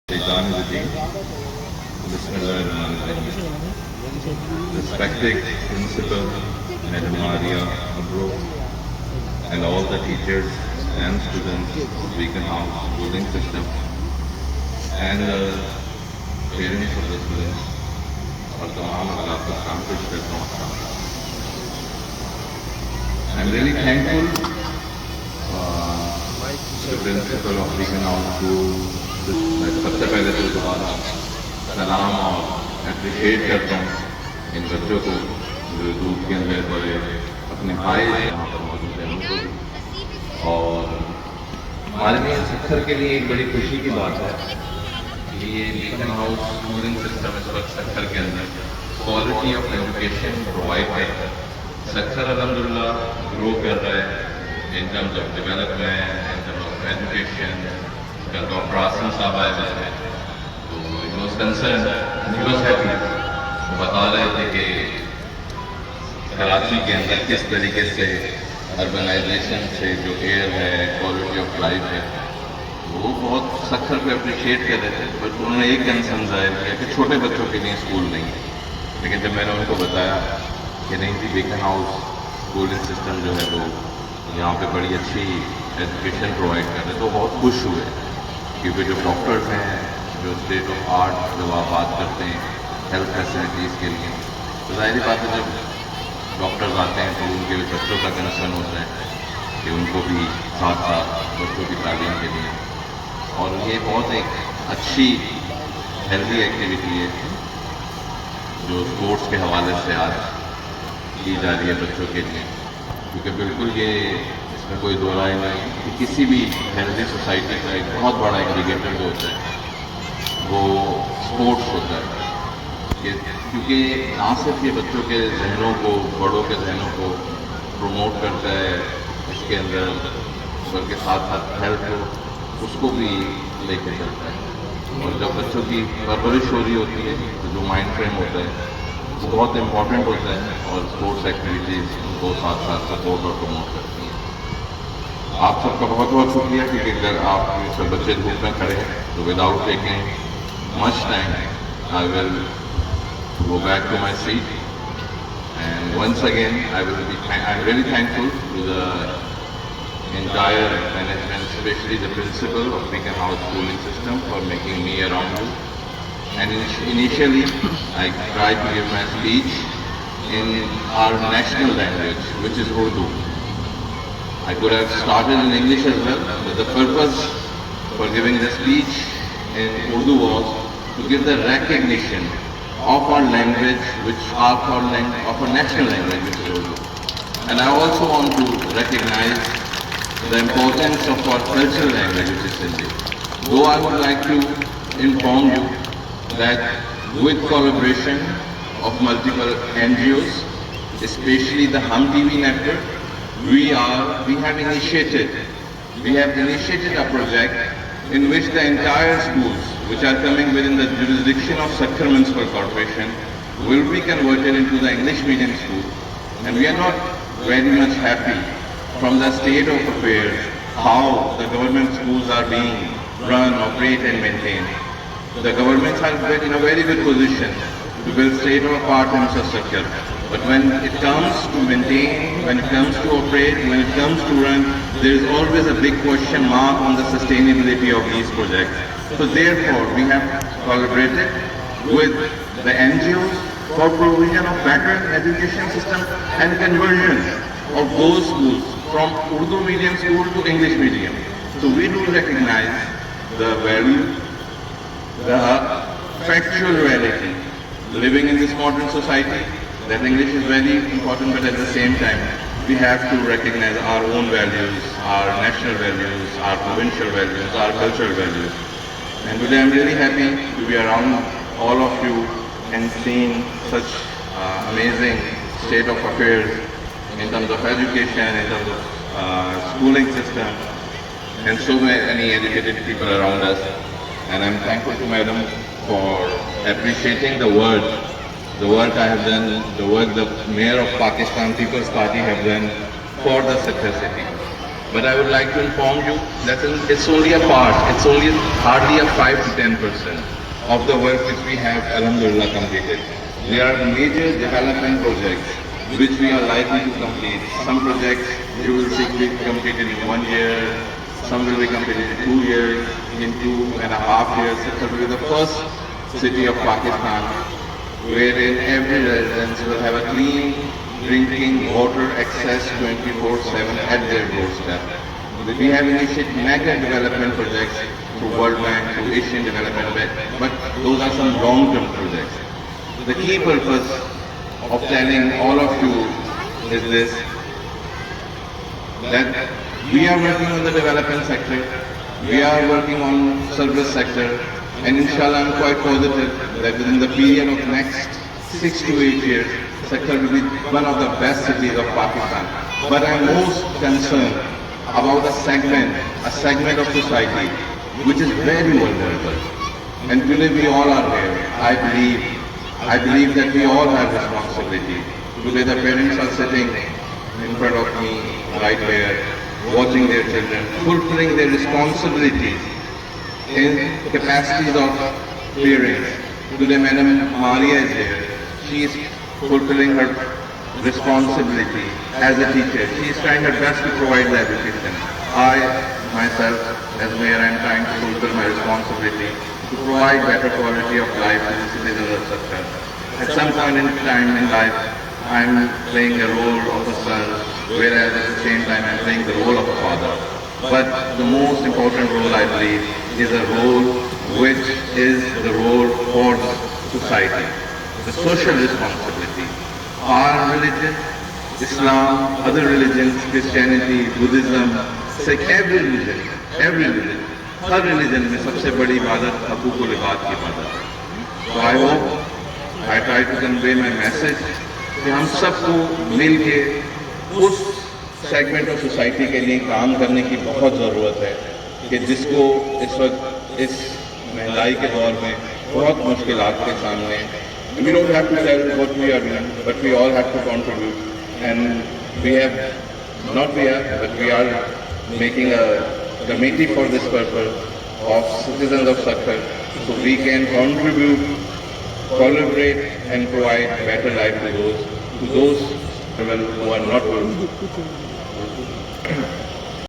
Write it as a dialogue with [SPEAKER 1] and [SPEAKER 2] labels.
[SPEAKER 1] Shaitanirrajim. Bismillahirrahmanirrahim. Respected Principal, Madam Maria Abro, and all the teachers and students of Beacon House schooling system, and parents of the students, और तमाम अल्लाह को सलाम पेश करता हूँ। I'm really thankful to the principal of Beacon House School. मैं सबसे पहले तो दोबारा सलाम और अप्रिशिएट करता हूँ इन बच्चों को जो दूध के अंदर बड़े अपने भाई यहाँ पर मौजूद हैं उनको भी। और हमारे लिए सत्तर के लिए एक बड़ी खुशी की बात है कि ये बीकन हाउस स्कूलिंग सिस्टम इस वक्त सत्तर के अंदर क्वालिटी ऑफ एजुकेशन प्रोवाइड करता है। सत्तर अल्हम्दुलिल्लाह ग्रो कर रहा है in terms of development, in terms of education. कल डॉक्टर आसिम साहब आए हुए थे तो it was concern, he was happy. बता रहे थे कि कराची के अंदर किस तरीके से अर्बनाइजेशन से जो एयर है, क्वालिटी ऑफ लाइफ है, वो बहुत सख्तर पे अप्रिशिएट कर रहे थे। बट उन्होंने एक कंसर्न जाहिर किया कि छोटे बच्चों के लिए स्कूल नहीं है। लेकिन जब मैंने उनको बताया कि नहीं थी बीकन हाउस स्कूलिंग सिस्टम जो है वो यहाँ पे बड़ी अच्छी एजुकेशन प्रोवाइड कर रहे हैं, तो बहुत खुश हुए। क्योंकि जो डॉक्टर्स हैं, जो स्टेट ऑफ आर्ट जब आप बात करते हैं हेल्थ फैसिलिटीज़ के लिए, तो ज़ाहिर बात है जब डॉक्टर्स आते हैं तो उनके बच्चों का कंसर्न होता है कि उनको भी साथ साथ बच्चों की तालीम के लिए। और ये बहुत एक अच्छी हेल्दी एक्टिविटी है जो स्पोर्ट्स के हवाले से आज की जा रही है बच्चों के लिए। क्योंकि बिल्कुल ये इसमें कोई दो राय नहीं कि किसी भी हेल्दी सोसाइटी का एक बहुत बड़ा इंडिकेटर जो होता है वो स्पोर्ट्स होता है। क्योंकि ना सिर्फ ये बच्चों के जहनों को, बड़ों के जहनों को प्रमोट करता है इसके अंदर, बल्कि साथ साथ हेल्थ को उसको भी लेके चलता है। और जब बच्चों की परवरिश हो रही होती है तो जो माइंड फ्रेम होता है वो बहुत इम्पॉर्टेंट होता है और स्पोर्ट्स एक्टिविटीज़ उनको साथ साथ सपोर्ट और प्रमोट करती हैं। आप सबका बहुत बहुत शुक्रिया क्योंकि अगर आप सब बच्चे धूप में खड़े हैं तो without taking much time I will go back to my seat and once again I am very thankful to the entire management, especially the principal of Beacon House schooling system for making me around you. And initially, I tried to give my speech in our national language, which is Urdu. I could have started in English as well, but the purpose for giving the speech in Urdu was to give the recognition of our language, of our national language, which is Urdu. And I also want to recognize the importance of our cultural language, which is Sindhi. Though I would like to inform you that with collaboration of multiple NGOs, especially the Hum TV network, we have initiated a project in which the entire schools which are coming within the jurisdiction of Sakkar Municipal Corporation will be converted into the English medium school. And we are not very much happy from the state of affairs how the government schools are being run, operate and maintained. The governments are in a very good position to build state-of-the-art infrastructure. But when it comes to maintain, when it comes to operate, when it comes to run, there is always a big question mark on the sustainability of these projects. So therefore, we have collaborated with the NGOs for provision of better education system and conversion of those schools from Urdu medium school to English medium. So we do recognize the value, the factual reality living in this modern society, that English is very important, but at the same time we have to recognize our own values, our national values, our provincial values, our cultural values. And today I'm really happy to be around all of you and seeing such amazing state of affairs in terms of education, in terms of schooling system, and so many educated people around us. And I'm thankful to Madam for appreciating the work I have done, the work the Mayor of Pakistan People's Party have done for the Sakkar city. But I would like to inform you that it's only a part, it's only hardly a 5 to 10% of the work which we have, alhamdulillah, completed. There are major development projects which we are likely to complete. Some projects you will see be completed in 1 year, some will be completed in 2 years, in 2.5 years. It will be the first city of Pakistan wherein every residence will have a clean drinking water access 24/7 at their doorstep. We have initiated mega development projects through World Bank, through Asian Development Bank, but those are some long-term projects. The key purpose of telling all of you is this, that we are working on the development sector, we are working on service sector, and inshallah I'm quite positive that within the period of next 6 to 8 years, sector will be one of the best cities of Pakistan. But I'm most concerned about a segment of society which is very vulnerable. And today we all are here. I believe that we all have responsibility. Today the parents are sitting in front of me right here, watching their children, fulfilling their responsibilities in capacities of parents. Today Madam Maria is here. She is fulfilling her responsibility as a teacher. She is trying her best to provide the education. I, myself, as mayor, I am trying to fulfill my responsibility to provide better quality of life to the citizens of Sattar. At some point in time in life, I am playing the role of a son, whereas at the same time I am playing the role of a father. But the most important role, I believe, is a role which is the role for society, the social responsibility. Our religion, Islam, other religions, Christianity, Buddhism, Sikh, every religion, her religion में सबसे बड़ी इबादत हकूक़ुल इबाद की इबादत है. So I hope I try to convey my message कि हम सबको मिल के उस सेगमेंट ऑफ सोसाइटी के लिए काम करने की बहुत ज़रूरत है कि जिसको इस वक्त इस महंगाई के दौर में बहुत मुश्किलात के सामने. We don't have to tell what we are doing, but we all have to contribute. And we are making a committee for this purpose of citizens of Sattar, so we can contribute, collaborate, and provide better life to those who are not good.